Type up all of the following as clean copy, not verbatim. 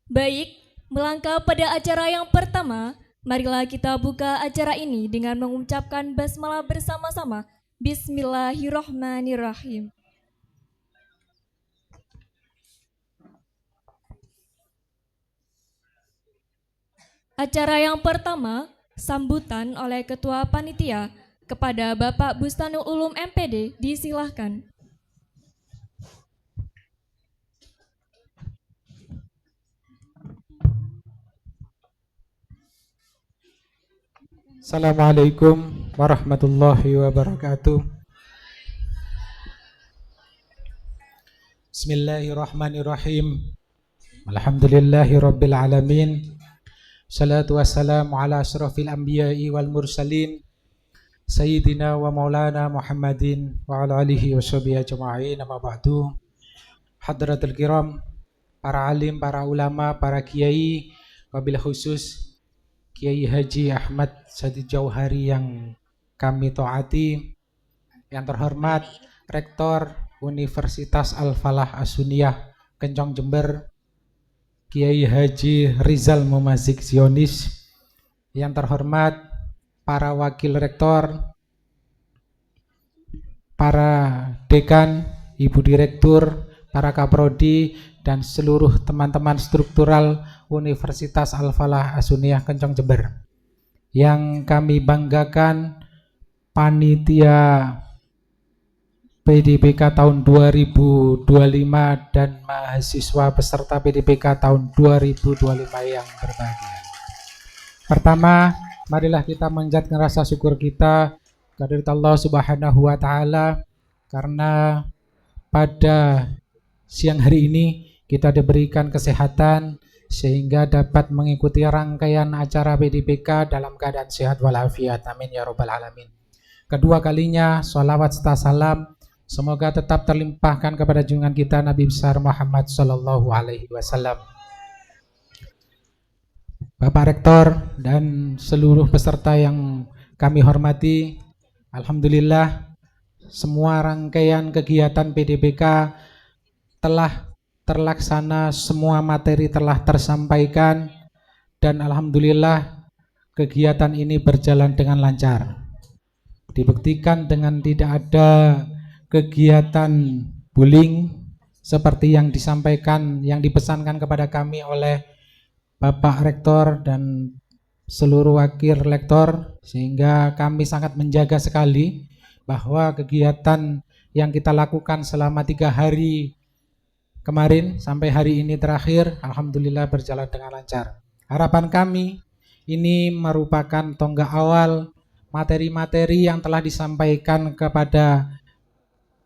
Baik, melangkah pada acara yang pertama, marilah kita buka acara ini dengan mengucapkan basmalah bersama-sama. Bismillahirrohmanirrohim. Acara yang pertama, sambutan oleh Ketua Panitia kepada Bapak Bustanul Ulum MPD, disilahkan. Assalamualaikum warahmatullahi wabarakatuh. Bismillahirrahmanirrahim. Alhamdulillahi rabbil alamin. Salatu wassalamu ala asrafil anbiya'i wal mursalin Sayyidina wa maulana Muhammadin wa ala alihi wa sahbihi ajma'in. Amma ba'du. Hadratul kiram, para alim, para ulama, para kiai, wabil khusus Kiai Haji Ahmad Sadi Jauhari yang kami taati, yang terhormat Rektor Universitas Al-Falah As-Sunniyah Kencong Jember Kiai Haji Rizal Mumazik Zionis, yang terhormat para wakil rektor, para dekan, ibu direktur, para kaprodi, dan seluruh teman-teman struktural Universitas Al-Falah As-Sunniyah Kencong Jember. Yang kami banggakan, panitia PDPK tahun 2025 dan mahasiswa peserta PDPK tahun 2025 yang berbahagia. Pertama, marilah kita menjadikan rasa syukur kita kepada Allah Subhanahu wa taala karena pada siang hari ini kita diberikan kesehatan sehingga dapat mengikuti rangkaian acara PDPK dalam keadaan sehat walafiat. Amin ya rabbal alamin. Kedua kalinya sholawat serta salam semoga tetap terlimpahkan kepada junjungan kita Nabi besar Muhammad sallallahu alaihi wasallam. Bapak Rektor dan seluruh peserta yang kami hormati, alhamdulillah semua rangkaian kegiatan PDPK telah terlaksana, semua materi telah tersampaikan, dan alhamdulillah kegiatan ini berjalan dengan lancar. Dibuktikan dengan tidak ada kegiatan bullying seperti yang disampaikan, yang dipesankan kepada kami oleh Bapak Rektor dan seluruh wakil rektor, sehingga kami sangat menjaga sekali bahwa kegiatan yang kita lakukan selama 3 hari kemarin sampai hari ini terakhir alhamdulillah berjalan dengan lancar. Harapan kami ini merupakan tonggak awal materi-materi yang telah disampaikan kepada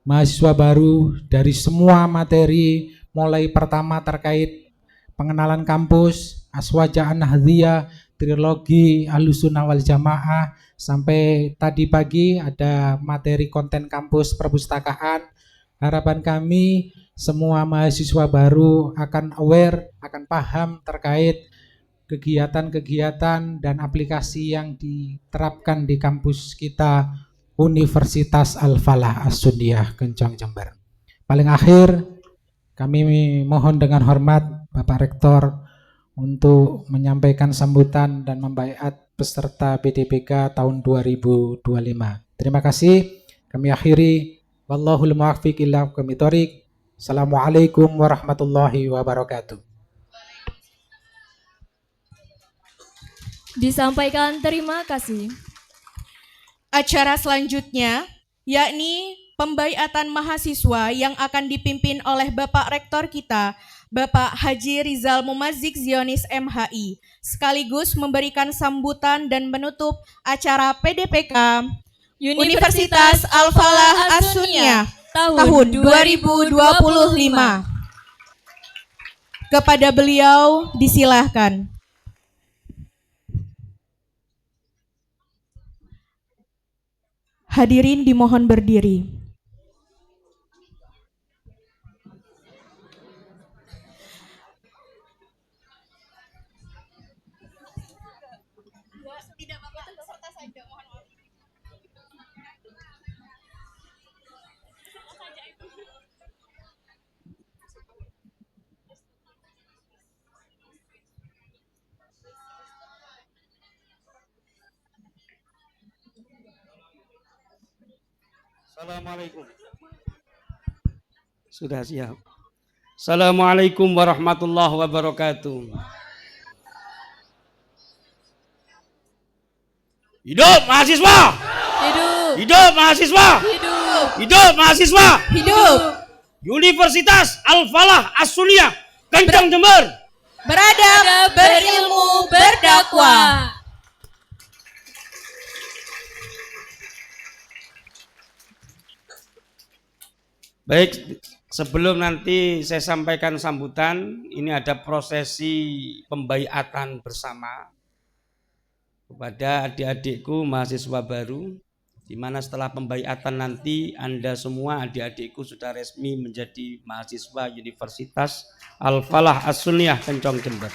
mahasiswa baru dari semua materi, mulai pertama terkait pengenalan kampus, aswaja an-nahdhiyah, trilogi Ahlussunnah wal Jamaah, sampai tadi pagi ada materi konten kampus perpustakaan. Harapan kami semua mahasiswa baru akan aware, akan paham terkait kegiatan-kegiatan dan aplikasi yang diterapkan di kampus kita Universitas Al-Falah As-Sunniyah Kencong Jember. Paling akhir, kami mohon dengan hormat Bapak Rektor untuk menyampaikan sambutan dan membaiat peserta PDPK tahun 2025. Terima kasih. Kami akhiri. Wallahul muwaffiq ila aqwamit thoriq. Assalamualaikum warahmatullahi wabarakatuh. Disampaikan terima kasih. Acara selanjutnya yakni pembaiatan mahasiswa yang akan dipimpin oleh Bapak Rektor kita, Bapak Haji Rizal Mumazik Zionis MHI, sekaligus memberikan sambutan dan menutup acara PDPK Universitas Al-Falah As-Sunniyah tahun 2025. Kepada beliau disilahkan. Hadirin dimohon berdiri. Assalamualaikum. Sudah siap. Assalamualaikum warahmatullahi wabarakatuh. Hidup mahasiswa! Hidup! Hidup mahasiswa! Hidup! Hidup mahasiswa! Hidup! Universitas Al-Falah As-Sunniyah Kencang Jember. Beradab, berilmu, berdakwah. Baik, sebelum nanti saya sampaikan sambutan, ini ada prosesi pembaiatan bersama kepada adik-adikku mahasiswa baru, di mana setelah pembaiatan nanti Anda semua adik-adikku sudah resmi menjadi mahasiswa Universitas Al-Falah As-Sunniyah Kencang Jember.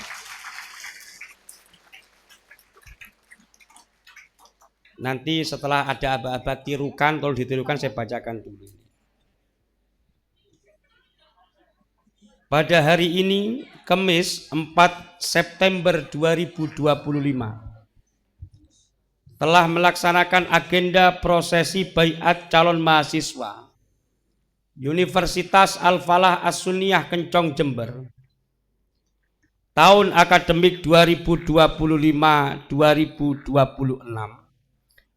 Nanti setelah ada aba-aba tirukan, kalau ditirukan saya bacakan dulu. Pada hari ini, Kamis 4 September 2025, telah melaksanakan agenda prosesi baiat calon mahasiswa Universitas Al-Falah As-Sunniyah Kencang Jember tahun akademik 2025-2026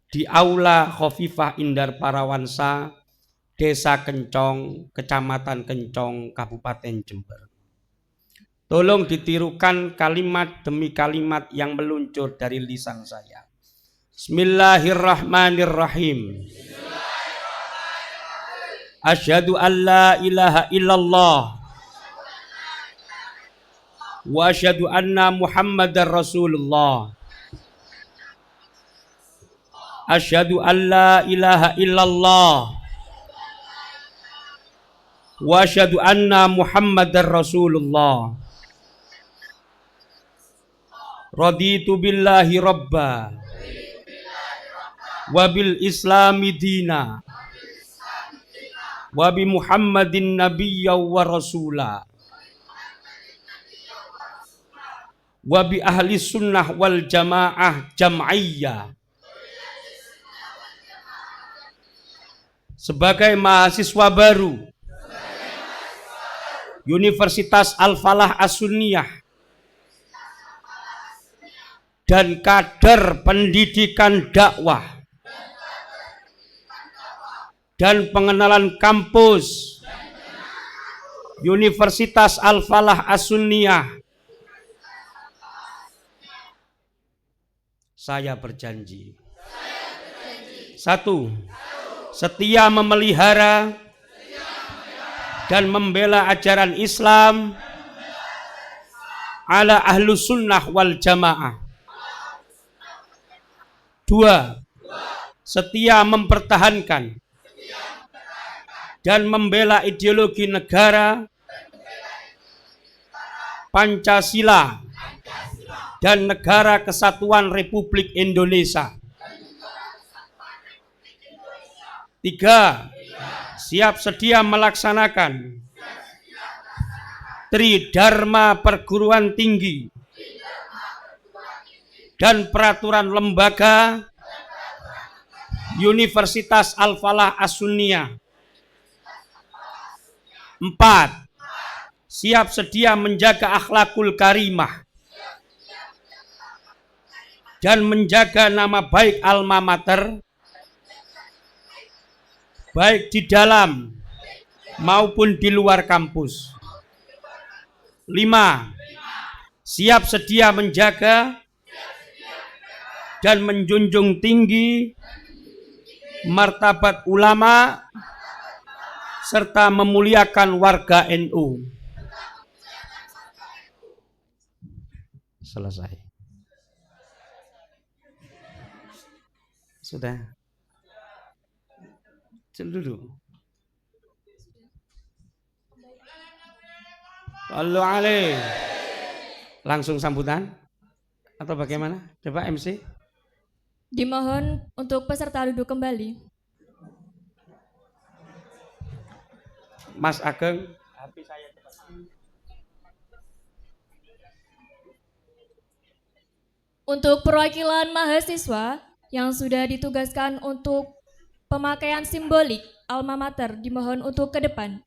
di Aula Khofifah Indar Parawansa, Desa Kencong, Kecamatan Kencong, Kabupaten Jember. Tolong ditirukan kalimat demi kalimat yang meluncur dari lisan saya. Bismillahirrahmanirrahim. Asyhadu an la ilaha illallah wa asyhadu anna Muhammadar Rasulullah. Asyhadu an la ilaha illallah wa asyhadu anna Muhammadar Rasulullah. Raditu billahi rabba wa bil islami dina wa bi Muhammadin nabiyya wa rasula wa bi ahli sunnah wal jamaah jam'iyya. Sebagai mahasiswa baru Universitas Al-Falah As-Sunniyah dan kader pendidikan dakwah dan pengenalan kampus Universitas Al-Falah As-Sunniyah, saya berjanji. 1. Setia memelihara dan membela ajaran Islam ala ahlus sunnah wal jamaah. 2. Setia mempertahankan dan membela ideologi negara Pancasila dan Negara Kesatuan Republik Indonesia. 3. Siap sedia melaksanakan Tridharma Perguruan Tinggi dan peraturan lembaga Universitas Al-Falah As-Sunniyah. 4. Siap sedia menjaga akhlakul karimah dan menjaga nama baik alma mater, baik di dalam maupun di luar kampus. 5. Siap sedia menjaga dan menjunjung tinggi martabat ulama serta memuliakan warga NU. Selesai. Sudah. Dulu. Sallu alaihi. Langsung sambutan atau bagaimana? Coba MC. Dimohon untuk peserta duduk kembali. Mas Ageng. Untuk perwakilan mahasiswa yang sudah ditugaskan untuk Pemakaian simbolik alma mater dimohon untuk ke depan.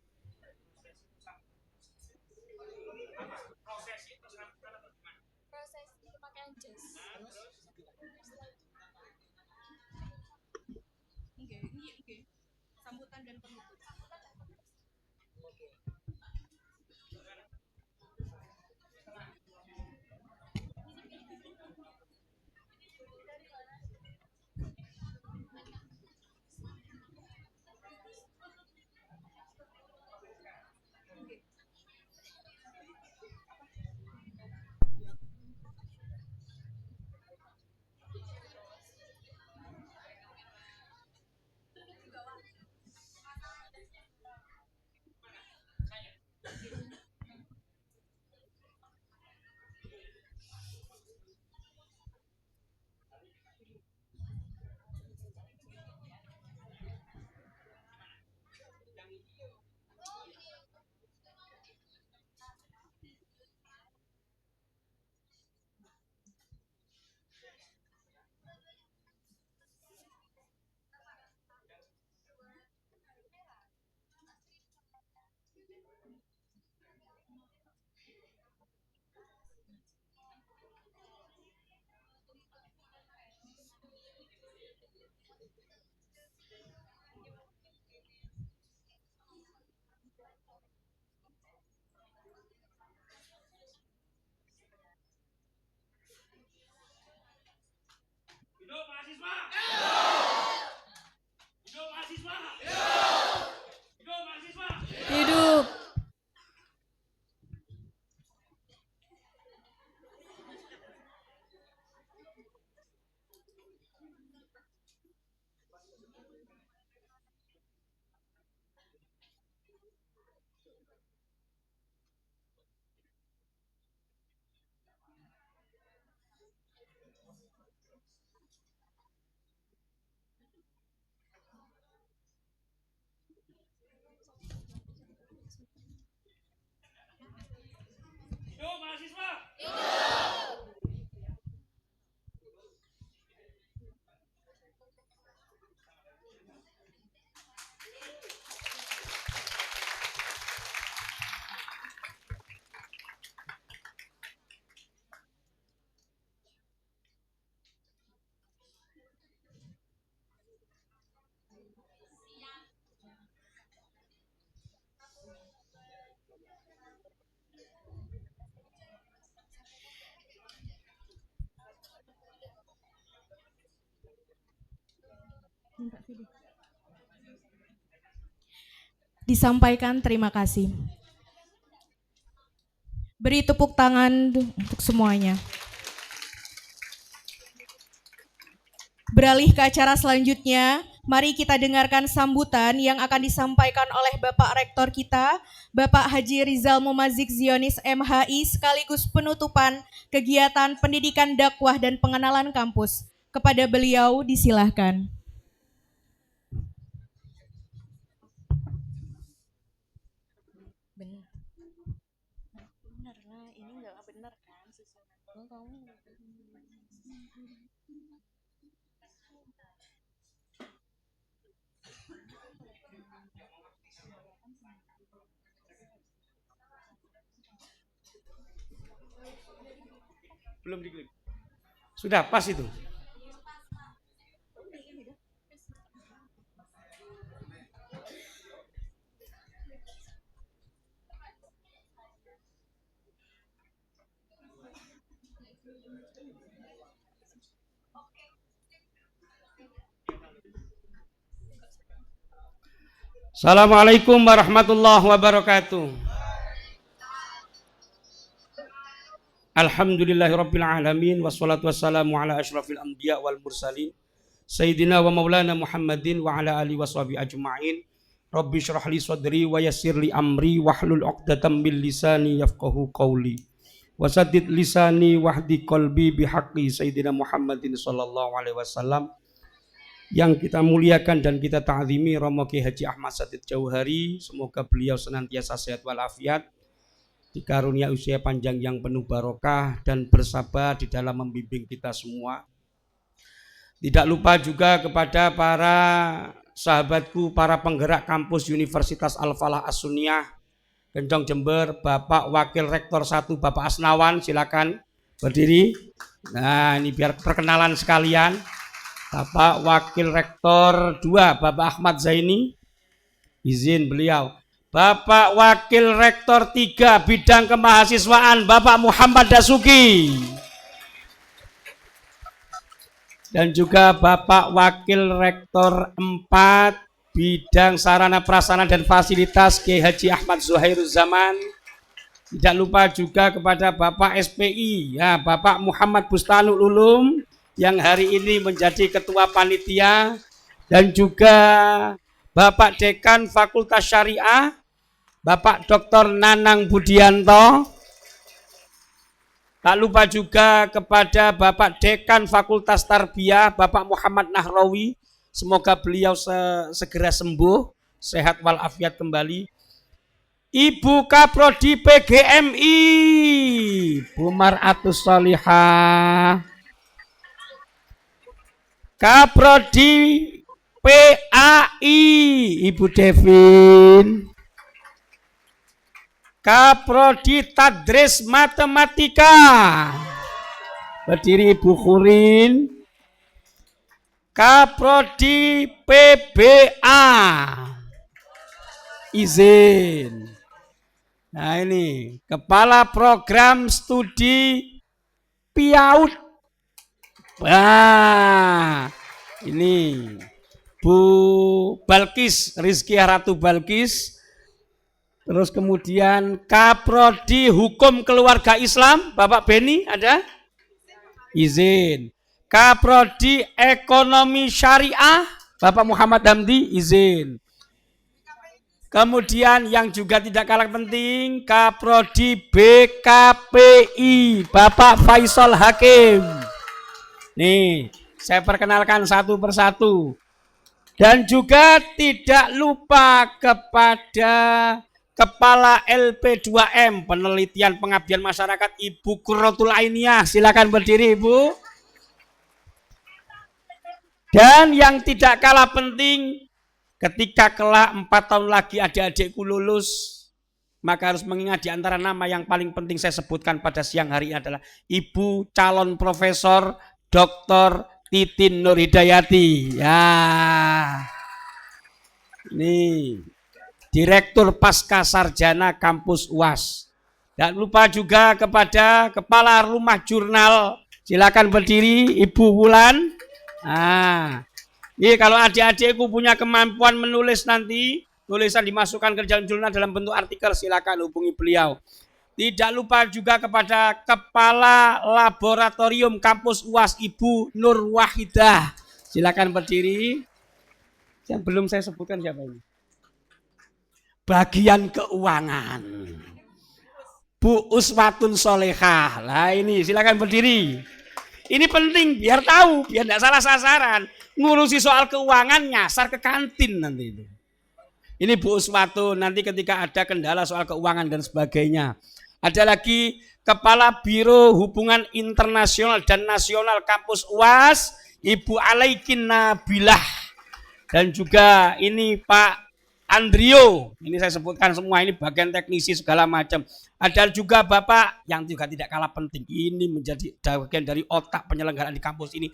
Sambutan dan penutup. Hidup mahasiswa! Hidup mahasiswa! Hidup mahasiswa! Hidup. Hidup mahasiswa! Disampaikan terima kasih. Beri tepuk tangan untuk semuanya. Beralih ke acara selanjutnya, mari kita dengarkan sambutan yang akan disampaikan oleh Bapak Rektor kita, Bapak Haji Rizal Mumazik Zionis MHI, sekaligus penutupan kegiatan pendidikan dakwah dan pengenalan kampus. Kepada beliau disilahkan. Benar lah, ini nggak benar kan susunan. Belum diklik. Sudah pas itu. Assalamualaikum warahmatullahi wabarakatuh. Alhamdulillahirabbil alamin wassalatu wassalamu ala asyrafil anbiya wal mursalin sayyidina wa maulana Muhammadin wa ala alihi washabihi ajmain. Rabbi shrah li sadri wa yassir li amri wahlul 'uqdatam min lisani yafqahu qawli. Wasaddid lisani wahdi qalbi bihaqqi sayyidina Muhammadin sallallahu alaihi wasallam. Yang kita muliakan dan kita ta'zimi Romo Kiai Haji Ahmad Satid Jauhari, semoga beliau senantiasa sehat walafiat, dikarunia usia panjang yang penuh barokah dan bersabar di dalam membimbing kita semua. Tidak lupa juga kepada para sahabatku para penggerak kampus Universitas Al-Falah As-Sunniyah Kencong Jember, Bapak Wakil Rektor 1 Bapak Asnawan, silakan berdiri. Nah, ini biar perkenalan sekalian. Bapak Wakil Rektor 2 Bapak Ahmad Zaini, izin beliau. Bapak Wakil Rektor 3 Bidang Kemahasiswaan Bapak Muhammad Dasuki. Dan juga Bapak Wakil Rektor 4 Bidang Sarana Prasarana dan Fasilitas Kiai Haji Ahmad Zuhairuz Zaman. Tidak lupa juga kepada Bapak SPI, ya, Bapak Muhammad Bustanul Ulum yang hari ini menjadi Ketua Panitia, dan juga Bapak Dekan Fakultas Syariah Bapak Dr. Nanang Budianto. Tak lupa juga kepada Bapak Dekan Fakultas Tarbiyah Bapak Muhammad Nahrawi. Semoga beliau segera sembuh, sehat walafiat kembali. Ibu Kaprodi PGMI Bu Mar'atus Sholihah. Kaprodi PAI Ibu Devin. Kaprodi Tadris Matematika berdiri Ibu Khurin. Kaprodi PBA izin. Nah, ini Kepala Program Studi PIAUD. Nah, ini Bu Balkis Rizkiah Ratu Balkis. Terus kemudian Kaprodi Hukum Keluarga Islam Bapak Beni ada? Izin. Kaprodi Ekonomi Syariah Bapak Muhammad Hamdi, izin. Kemudian yang juga tidak kalah penting, Kaprodi BKPI Bapak Faisal Hakim. Nih, saya perkenalkan satu persatu. Dan juga tidak lupa kepada Kepala LP2M Penelitian Pengabdian Masyarakat Ibu Qurratul Ainiyah, silakan berdiri Ibu. Dan yang tidak kalah penting, ketika kelak 4 tahun lagi adik-adikku lulus, maka harus mengingat di antara nama yang paling penting saya sebutkan pada siang hari ini adalah Ibu calon Profesor Dr. Titin Nur Hidayati. Ya, ini Direktur Pasca Sarjana Kampus UAS. Dan lupa juga kepada Kepala Rumah Jurnal, silakan berdiri Ibu Wulan. Nah, ini kalau adik-adikku punya kemampuan menulis nanti, tulisan dimasukkan ke dalam jurnal dalam bentuk artikel, silakan hubungi beliau. Tidak lupa juga kepada Kepala Laboratorium Kampus UAS Ibu Nur Wahidah, silakan berdiri. Yang belum saya sebutkan siapa ini? Bagian keuangan Bu Uswatun Sholihah. Nah, ini silakan berdiri. Ini penting biar tahu, biar tidak salah sasaran. Ngurusi soal keuangan nyasar ke kantin nanti itu. Ini Bu Uswatun, nanti ketika ada kendala soal keuangan dan sebagainya. Ada lagi Kepala Biro Hubungan Internasional dan Nasional Kampus UAS Ibu Alaikin Nabilah. Dan juga ini Pak Andrio, ini saya sebutkan semua, ini bagian teknisi segala macam. Ada juga Bapak yang juga tidak kalah penting, ini menjadi bagian dari otak penyelenggaraan di kampus ini,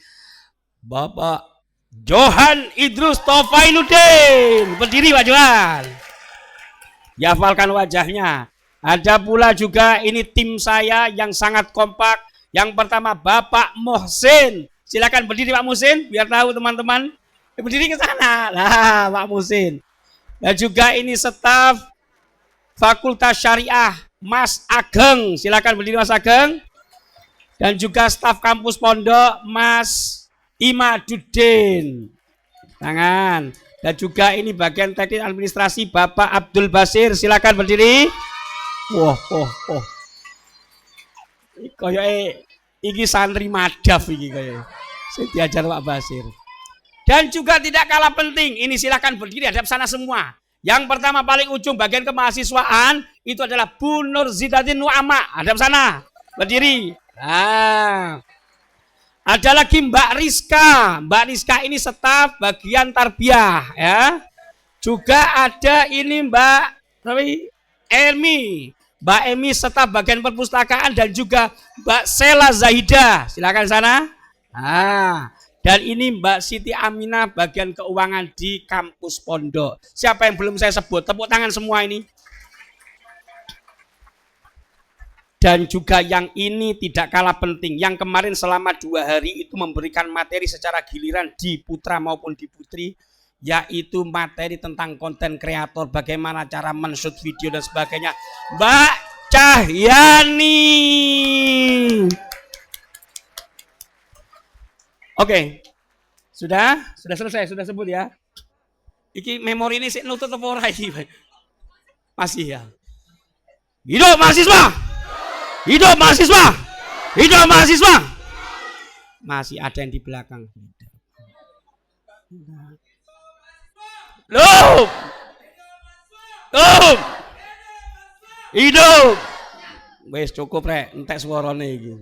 Bapak Johan Idrus Tofailuddin. Berdiri Pak Johan, dihafalkan wajahnya. Ada pula juga ini tim saya yang sangat kompak. Yang pertama Bapak Muhsin, silakan berdiri Pak Muhsin, biar tahu teman-teman. Berdiri ke sana, nah Pak Muhsin. Dan juga ini staf Fakultas Syariah Mas Ageng, silakan berdiri Mas Ageng. Dan juga staf kampus Pondok Mas Imaduddin. Tangan. Dan juga ini bagian teknik administrasi Bapak Abdul Basir, silakan berdiri. Wah. Kayak iki santri madhaf iki kayak. Saya diajar Pak Basir. Dan juga tidak kalah penting, ini silakan berdiri hadap sana semua. Yang pertama paling ujung bagian kemahasiswaan itu adalah Bu Nur Zidatin Nu'ama, hadap sana, berdiri. Nah, Ada lagi Mbak Rizka. Mbak Rizka ini staf bagian tarbiyah ya. Juga ada ini Mbak Emi. Mbak Emi staf bagian perpustakaan dan juga Mbak Sela Zahida. Silakan sana. Nah, dan ini Mbak Siti Aminah bagian keuangan di kampus Pondok. Siapa yang belum saya sebut? Tepuk tangan semua ini. Dan juga yang ini tidak kalah penting, yang kemarin selama 2 hari itu memberikan materi secara giliran di putra maupun di putri, yaitu materi tentang konten kreator, bagaimana cara men-shoot video dan sebagainya. Mbak Cahyani. Oke, sudah selesai, sudah sebut ya. Iki memori ini sih nutut apa ora iki? Masih ya. Hidup mahasiswa! Hidup mahasiswa! Hidup mahasiswa! Masih ada yang di belakang. Loh! Loh! Hidup! Wes cukup rek, entek suarane iki.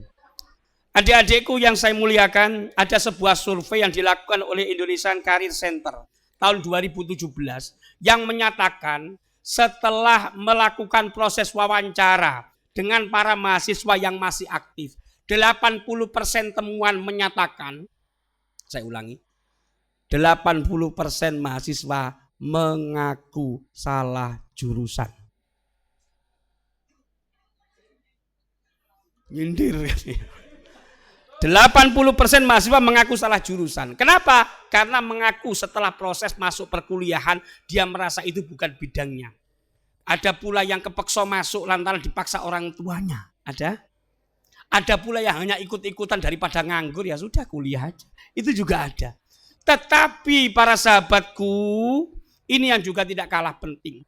Adik-adikku yang saya muliakan, ada sebuah survei yang dilakukan oleh Indonesian Career Center tahun 2017 yang menyatakan setelah melakukan proses wawancara dengan para mahasiswa yang masih aktif, 80% temuan menyatakan, saya ulangi, 80% mahasiswa mengaku salah jurusan. Nyindir. 80% mahasiswa mengaku salah jurusan. Kenapa? Karena mengaku setelah proses masuk perkuliahan, dia merasa itu bukan bidangnya. Ada pula yang kepeksa masuk lantaran dipaksa orang tuanya. Ada pula yang hanya ikut-ikutan daripada nganggur, ya sudah kuliah aja. Itu juga ada. Tetapi para sahabatku, ini yang juga tidak kalah penting.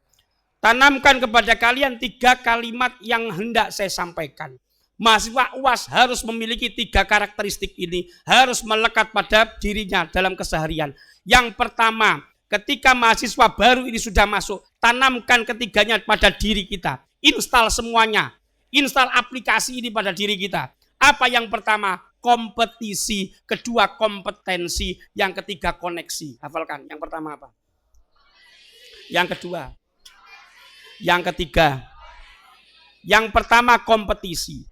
Tanamkan kepada kalian 3 kalimat yang hendak saya sampaikan. Mahasiswa UAS harus memiliki 3 karakteristik ini. Harus melekat pada dirinya dalam keseharian. Yang pertama, ketika mahasiswa baru ini sudah masuk, tanamkan ketiganya pada diri kita. Install semuanya. Install aplikasi ini pada diri kita. Apa yang pertama? Kompetisi. Kedua, kompetensi. Yang ketiga, koneksi. Hafalkan. Yang pertama apa? Yang kedua. Yang ketiga. Yang pertama, kompetisi.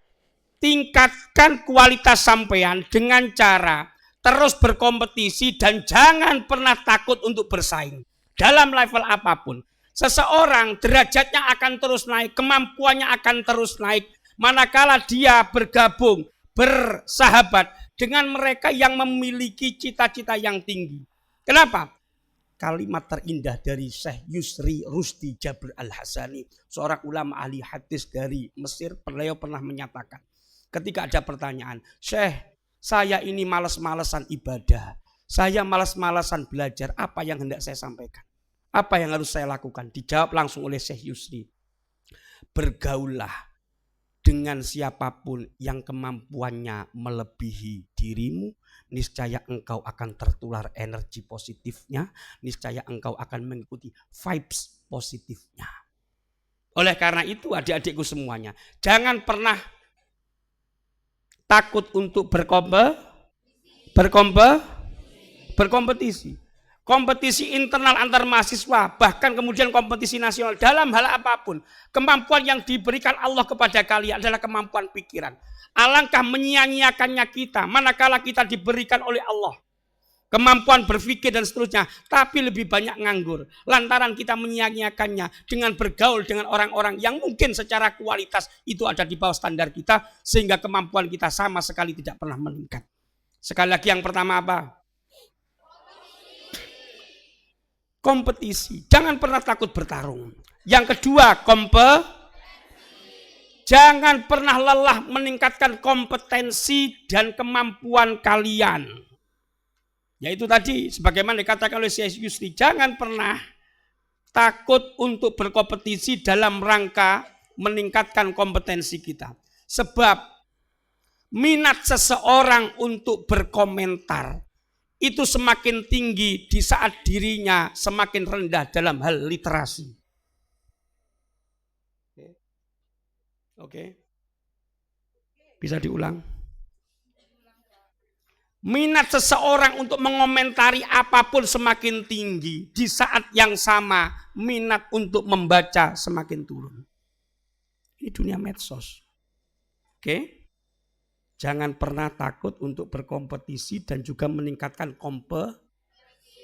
Tingkatkan kualitas sampean dengan cara terus berkompetisi dan jangan pernah takut untuk bersaing. Dalam level apapun. Seseorang derajatnya akan terus naik, kemampuannya akan terus naik. Manakala dia bergabung, bersahabat dengan mereka yang memiliki cita-cita yang tinggi. Kenapa? Kalimat terindah dari Syekh Yusri Rusdi Jabir Al-Hasani, seorang ulama ahli hadis dari Mesir, beliau pernah menyatakan, ketika ada pertanyaan, Syekh, saya ini malas-malasan ibadah, saya malas-malasan belajar, apa yang hendak saya sampaikan? Apa yang harus saya lakukan? Dijawab langsung oleh Syekh Yusri. Bergaullah dengan siapapun yang kemampuannya melebihi dirimu, niscaya engkau akan tertular energi positifnya, niscaya engkau akan mengikuti vibes positifnya. Oleh karena itu adik-adikku semuanya, jangan pernah takut untuk berkompetisi. Kompetisi internal antar mahasiswa, bahkan kemudian kompetisi nasional dalam hal apapun. Kemampuan yang diberikan Allah kepada kalian adalah kemampuan pikiran. Alangkah menyia-nyiakannya kita manakala kita diberikan oleh Allah kemampuan berpikir dan seterusnya, tapi lebih banyak nganggur. Lantaran kita menyia-nyiakannya dengan bergaul dengan orang-orang yang mungkin secara kualitas itu ada di bawah standar kita, sehingga kemampuan kita sama sekali tidak pernah meningkat. Sekali lagi, yang pertama apa? Kompetisi. Jangan pernah takut bertarung. Yang kedua, jangan pernah lelah meningkatkan kompetensi dan kemampuan kalian. Yaitu tadi, sebagaimana dikatakan oleh Syekh Yusri, jangan pernah takut untuk berkompetisi dalam rangka meningkatkan kompetensi kita. Sebab minat seseorang untuk berkomentar itu semakin tinggi di saat dirinya semakin rendah dalam hal literasi. Oke. Bisa diulang? Minat seseorang untuk mengomentari apapun semakin tinggi. Di saat yang sama, minat untuk membaca semakin turun. Ini dunia medsos. Oke? Jangan pernah takut untuk berkompetisi dan juga meningkatkan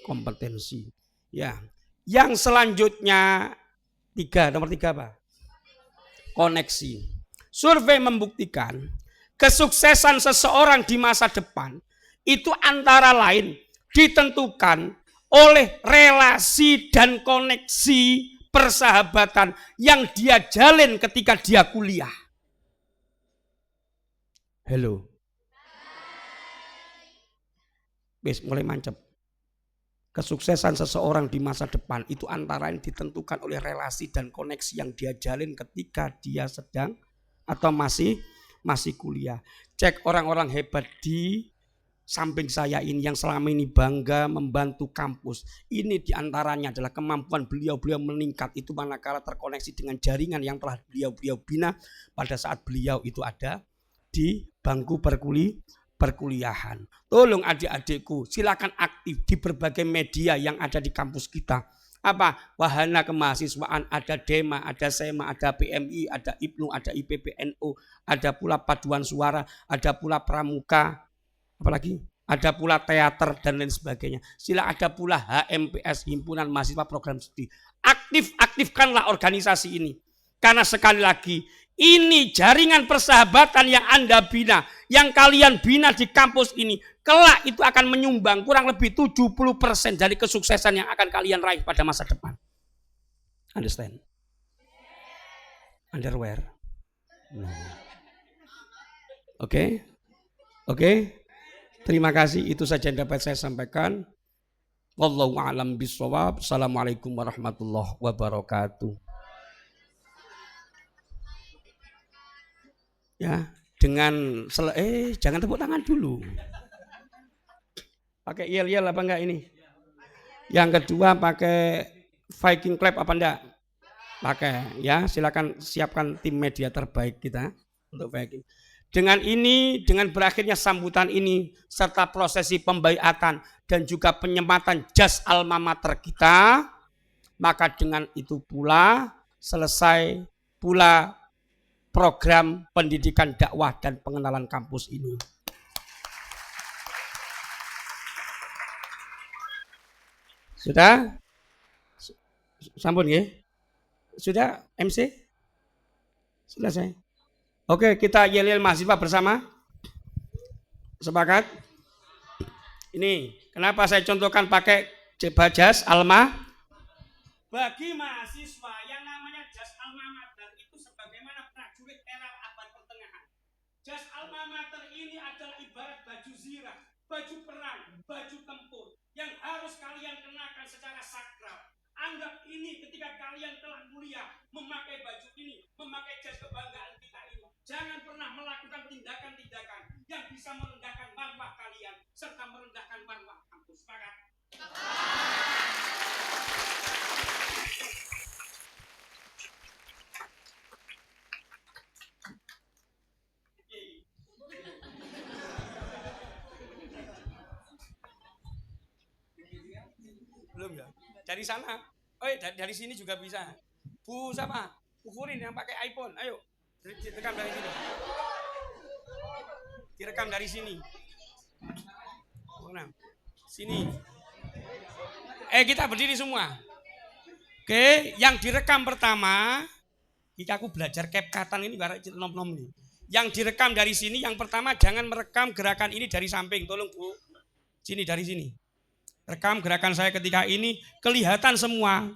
kompetensi. Ya. Yang selanjutnya nomor tiga apa? Koneksi. Survei membuktikan kesuksesan seseorang di masa depan itu antara lain ditentukan oleh relasi dan koneksi persahabatan yang dia jalin ketika dia kuliah. Halo. Wes mulai mancep. Kesuksesan seseorang di masa depan itu antara lain ditentukan oleh relasi dan koneksi yang dia jalin ketika dia sedang atau masih kuliah. Cek orang-orang hebat di samping saya ini yang selama ini bangga membantu kampus. Ini diantaranya adalah kemampuan beliau meningkat itu manakala terkoneksi dengan jaringan yang telah beliau bina pada saat beliau itu ada di bangku perkuliahan. Tolong adik-adikku silakan aktif di berbagai media yang ada di kampus kita. Apa? Wahana kemahasiswaan, ada DEMA, ada SEMA, ada PMI, ada IPNU, ada IPPNU, ada pula paduan suara, ada pula pramuka, apalagi ada pula teater dan lain sebagainya. Sila ada pula HMPS, Himpunan Mahasiswa Program Studi. Aktifkanlah organisasi ini. Karena sekali lagi ini jaringan persahabatan yang Anda bina, yang kalian bina di kampus ini, kelak itu akan menyumbang kurang lebih 70% dari kesuksesan yang akan kalian raih pada masa depan. Understand? Underwear. Oke. Terima kasih, itu saja yang dapat saya sampaikan. Wallahu a'lam bishawab. Assalamualaikum warahmatullahi wabarakatuh. Ya, dengan jangan tepuk tangan dulu. Pakai yel-yel apa enggak ini? Yang kedua pakai Viking clap apa enggak? Pakai ya, silakan siapkan tim media terbaik kita untuk Viking. Dengan berakhirnya sambutan ini serta prosesi pembaiatan dan juga penyematan jas alma mater kita, maka dengan itu pula selesai pula program pendidikan dakwah dan pengenalan kampus ini. Sudah? Sampun ya? Sudah MC? Selesai. Oke, kita yel-yel mahasiswa bersama. Sepakat? Ini, kenapa saya contohkan pakai jas alma? Bagi mahasiswa yang namanya jas alma mater itu sebagaimana prajurit era abad pertengahan. Jas alma mater ini adalah ibarat baju zirah, baju perang, baju tempur yang harus kalian kenakan secara sakral. Anggap ini ketika kalian telah mulia memakai baju ini, memakai jas kebanggaan kita ini. Jangan pernah melakukan tindakan-tindakan yang bisa merendahkan marwah kalian serta merendahkan marwah kampus. Sepakat? Belum ya? Dari sana. Dari sini juga bisa. Bu siapa? Ukurin yang pakai iPhone. Ayo. Direkam dari sini. Direkam dari sini. Mana? Sini. Kita berdiri semua. Oke, yang direkam pertama, jika aku belajar CapCut ini barat nom-nom nih. Yang direkam dari sini, yang pertama jangan merekam gerakan ini dari samping, tolong Bu. Sini dari sini. Rekam gerakan saya ketika ini kelihatan semua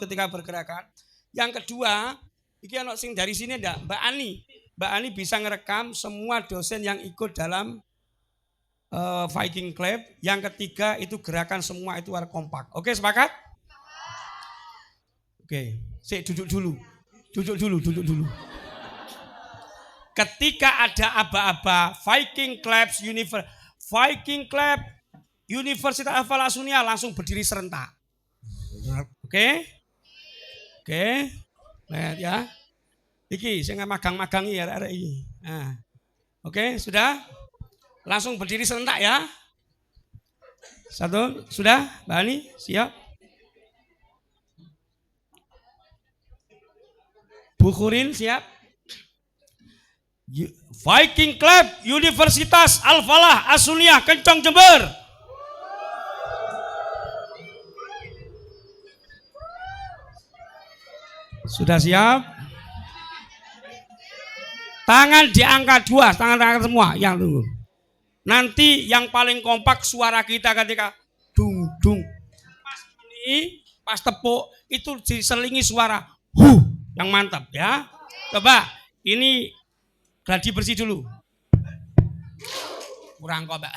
ketika bergerakan. Yang kedua, iki ono sing dari sini ndak, Mbak Ani. Mbak Ani bisa ngerekam semua dosen yang ikut dalam Viking Club. Yang ketiga itu gerakan semua itu harus kompak. Oke, sepakat? Oke, duduk dulu. Ketika ada aba-aba Viking Club Universitas Al-Falasunia langsung berdiri serentak. Oke. Lihat ya. Iki saya magang-magangi ya arek iki. Nah. Oke, sudah? Langsung berdiri serentak ya. Satu, sudah? Mbak Ani, siap? Bu Kurin, siap? Viking Club Universitas Al-Falah As-Sunniyah Kencong Jember. Sudah siap? Tangan diangkat dua, tangan semua yang tunggu. Nanti yang paling kompak suara kita ketika dung dung. Pas ini, pas tepuk itu diselingi suara yang mantap ya. Coba ini gladi bersih dulu. Kurang kompak.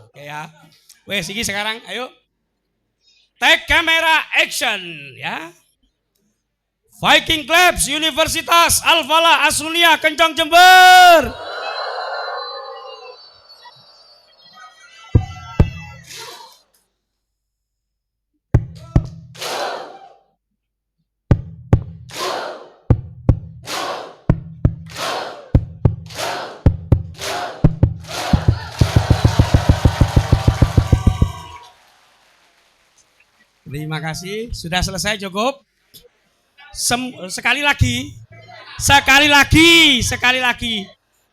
Oke ya. Wes iki sekarang ayo. Take camera action ya. Viking Clubs Universitas Al-Falah As-Sunniyah Kencong Jember. Terima kasih, sudah selesai cukup. Sekali lagi,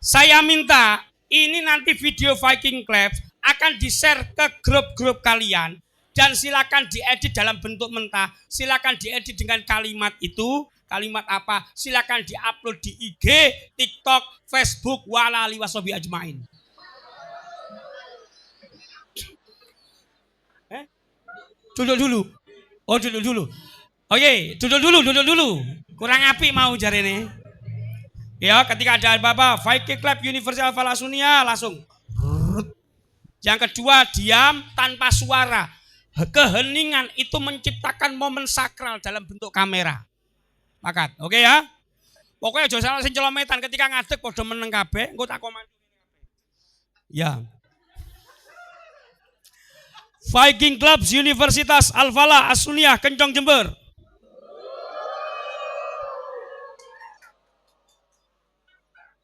saya minta ini nanti video Viking Club akan di-share ke grup-grup kalian dan silakan diedit dalam bentuk mentah, silakan diedit dengan kalimat itu, kalimat apa, silakan diupload di IG, TikTok, Facebook, walali wasobi ajmain. Duduk dulu. Oh, duduk dulu. Oke, duduk dulu. Kurang apik mau jari ini. Ya, ketika ada apa-apa, Viking Club Universitas Al-Falah As-Sunniyah langsung. Yang kedua, diam tanpa suara. Keheningan itu menciptakan momen sakral dalam bentuk kamera. Pakat, oke ya? Pokoknya jangan salah sing celometan ketika ngadeg padha meneng kabeh, engko tak komando. Ya. Viking Club Universitas Al-Falah As-Sunniyah Kencong Jember.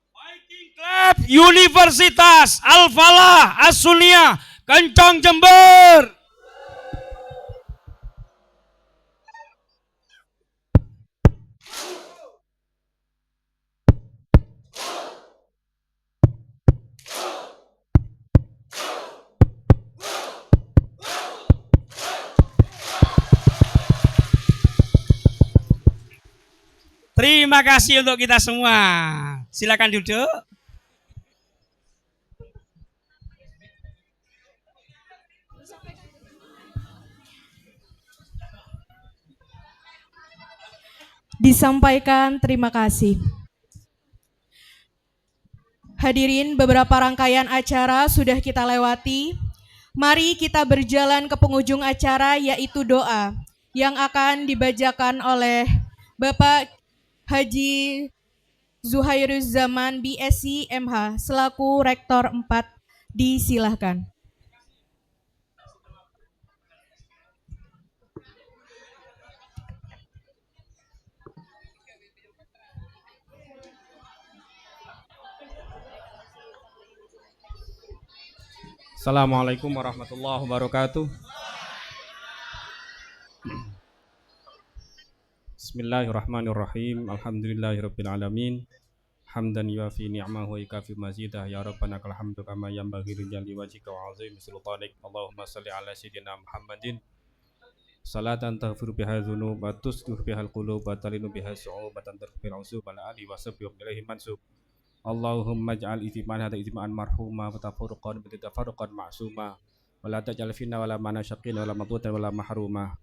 Viking Club Universitas Al-Falah As-Sunniyah Kencong Jember. Terima kasih untuk kita semua. Silakan duduk. Disampaikan terima kasih. Hadirin, beberapa rangkaian acara sudah kita lewati. Mari kita berjalan ke penghujung acara, yaitu doa yang akan dibacakan oleh Bapak Haji Zuhairuz Zaman BSc MH selaku Rektor 4. Disilahkan. Assalamualaikum warahmatullahi wabarakatuh. Bismillahirrahmanirrahim. Alhamdulillahirabbil alamin. Hamdan yuafi ni'amahu wa yukafi mazidah. Ya Rabbana lakal hamdu kama yanbaghi li jalali wajhika wa 'azimi sultanik. Allahumma shalli ala sayyidina Muhammadin. Salatan taghfiru biha dzunub wa tuslihu biha al-qulub wa talinu biha su'ub wa tantarfu bil 'usub wa ala alihi wa sahbihi ilaihi mansub. Allahumma ij'al ijtima'an hadha ijtima'an marhuma wa tafarruqan bi tafarruqan ma'suma wa la taj'al finna wa la mana syaqqin wa la madhutan wa la mahruma.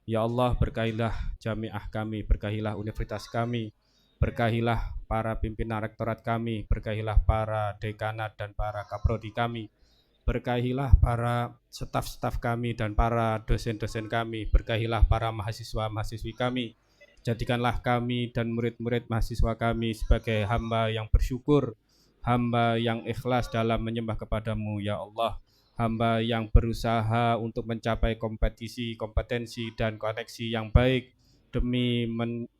Ya Allah, berkahilah jamiah kami, berkahilah universitas kami, berkahilah para pimpinan rektorat kami, berkahilah para dekanat dan para kaprodi kami, berkahilah para staf-staf kami dan para dosen-dosen kami, berkahilah para mahasiswa-mahasiswi kami. Jadikanlah kami dan murid-murid mahasiswa kami sebagai hamba yang bersyukur, hamba yang ikhlas dalam menyembah kepadamu, ya Allah. hamba yang berusaha untuk mencapai kompetensi dan koneksi yang baik demi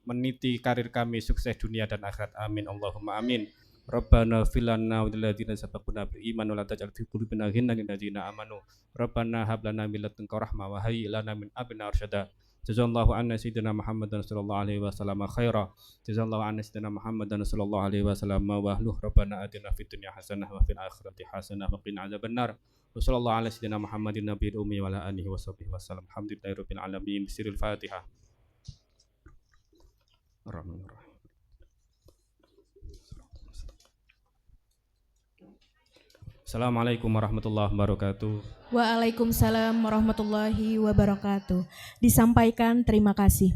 meniti karir kami sukses dunia dan akhirat. Amin Allahumma amin. Rabbana fil lana wa lil ladzina sabaquna bil iman wa la taj'al fi qulubina ghillan lil ladzina amanu. Rabbana hab lana min ladunka rahmah wa hayyi lana min amrina arsyada. Jazallahu anna sayyidina Muhammadan sallallahu alaihi wasallam khaira. Jazallahu anna sayyidina Muhammadan sallallahu alaihi wasallam wa ahluh. Rabbana atina fid dunya hasanah wa fil akhirati hasanah wa qina adzabannar. Wa sallallahu ala sayyidina Muhammadin nabiyil ummi wa ala alihi washabbihi wasallam. Alhamdulillahirabbil alamin. Bismillahil Fatihah. Ar-Rahmanir-Rahim. Assalamualaikum warahmatullahi wabarakatuh. Waalaikumsalam warahmatullahi wabarakatuh. Disampaikan terima kasih.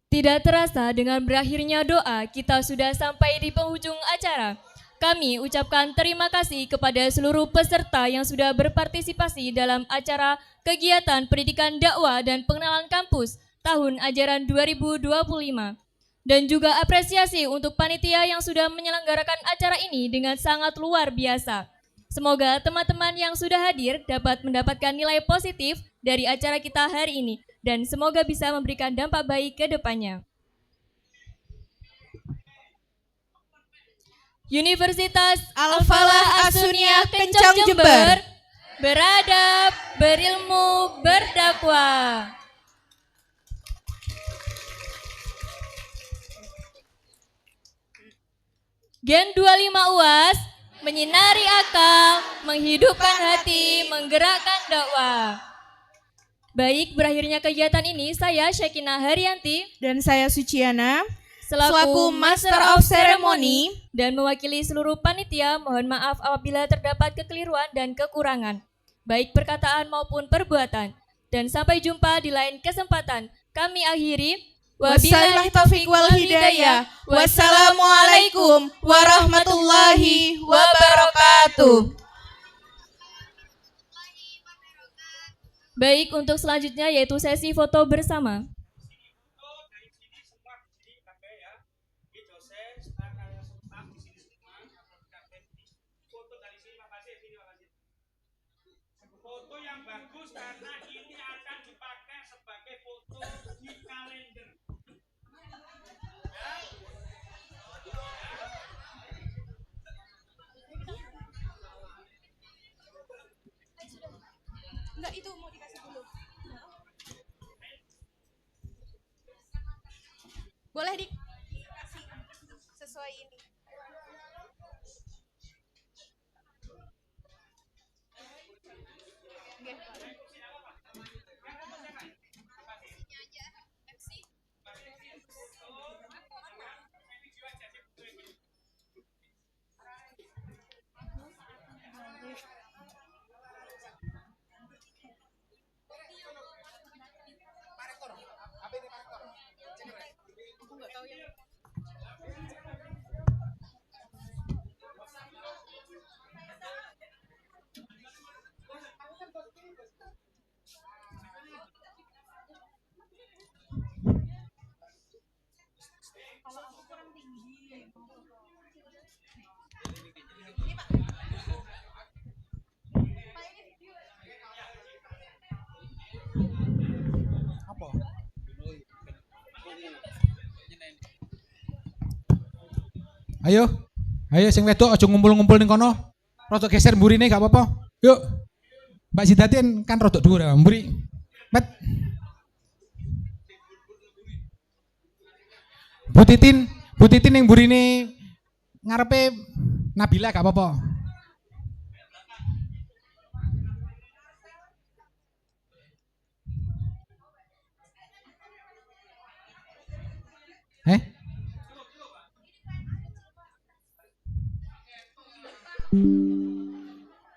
Tidak terasa dengan berakhirnya doa, kita sudah sampai di penghujung acara. Kami ucapkan terima kasih kepada seluruh peserta yang sudah berpartisipasi dalam acara kegiatan pendidikan dakwah dan pengenalan kampus tahun ajaran 2025. Dan juga apresiasi untuk panitia yang sudah menyelenggarakan acara ini dengan sangat luar biasa. Semoga teman-teman yang sudah hadir dapat mendapatkan nilai positif dari acara kita hari ini dan semoga bisa memberikan dampak baik ke depannya. Universitas Al-Falah As-Sunniyah Kencang Jember, beradab, berilmu, berdakwah. Gen 25 UAS, menyinari akal, menghidupkan hati, menggerakkan dakwah. Baik, berakhirnya kegiatan ini, saya Syekinah Haryanti Dan saya Suciana, selaku Master of Ceremony, dan mewakili seluruh panitia, mohon maaf apabila terdapat kekeliruan dan kekurangan, baik perkataan maupun perbuatan. Dan sampai jumpa di lain kesempatan. Kami akhiri. wabillahi taufiq wal hidayah. Wassalamualaikum warahmatullahi wabarakatuh. Baik, untuk selanjutnya yaitu sesi foto bersama. Foto yang bagus karena ini akan dipakai sebagai foto di kalender. Enggak, itu mau dikasih dulu. Boleh dikasih sesuai ini. Ayo, ayo sing wedok aja ngumpul-ngumpul ning kono. Rodok geser mburine gak apa-apa. Yuk. Mbak Zidatin kan rodok dhuwur ya, mburi. Met. Bu Titin ning mburine ngarepe Nabila gak apa-apa.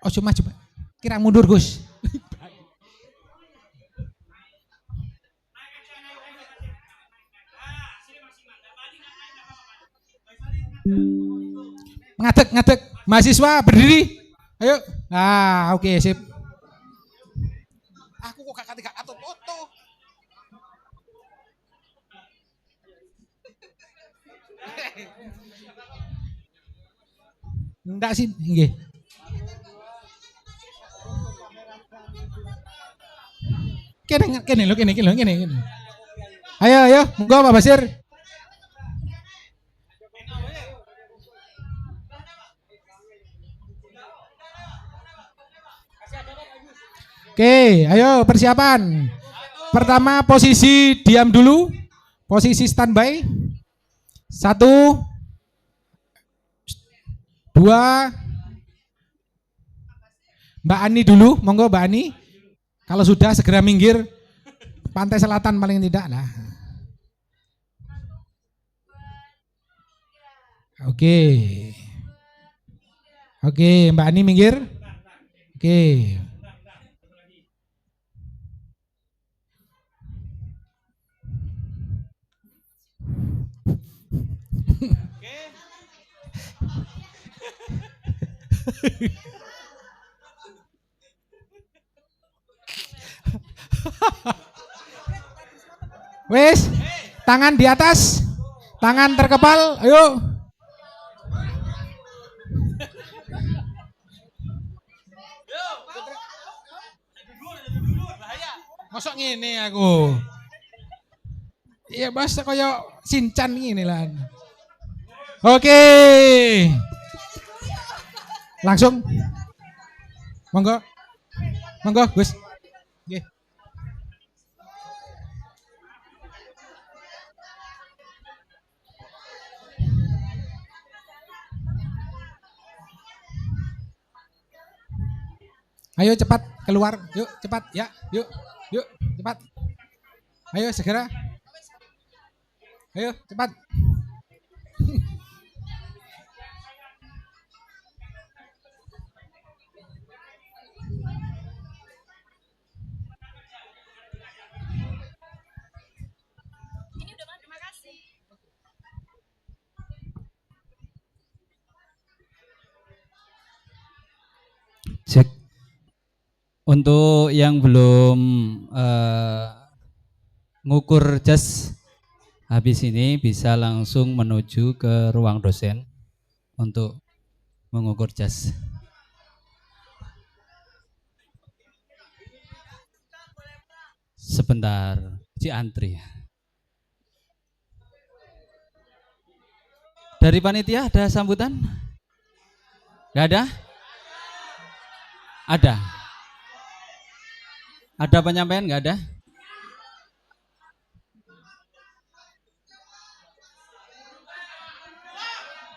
Ojo maju, kira mundur Gus. ngadeg. Mahasiswa berdiri. Ayo. Ah, oke, sip. Aku kok kakak atau foto. Enggak sih, nggih. Kene lho. Ayo, monggo Pak Basir. Oke, ayo persiapan. Pertama posisi diam dulu. Posisi standby. 1, 2. Mbak Ani dulu, monggo Mbak Ani. Kalau sudah segera minggir. Pantai Selatan paling tidak. Nah. Oke, Mbak Ani minggir. Oke. Wes, tangan di atas, tangan terkepal, ayo. Masuk ngene aku. Iya, bas kaya Sinchan ngene lah. Oke. Langsung. Monggo, Gus. Nggih. Ayo cepat keluar, yuk cepat ya, yuk cepat. Ayo segera. Ayo cepat. Cek. Untuk yang belum ngukur jas habis ini bisa langsung menuju ke ruang dosen untuk mengukur jas. Sebentar, antri. Dari panitia ada sambutan? Gak ada? Ada. Ada penyampaian nggak ada?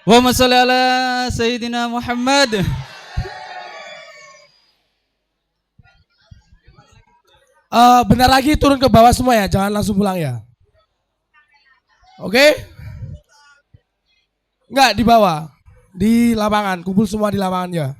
Wa sholli ala Sayyidina Muhammad. Bentar lagi turun ke bawah semua ya, jangan langsung pulang ya. Oke? Enggak, di bawah. Di lapangan, kumpul semua di lapangan ya.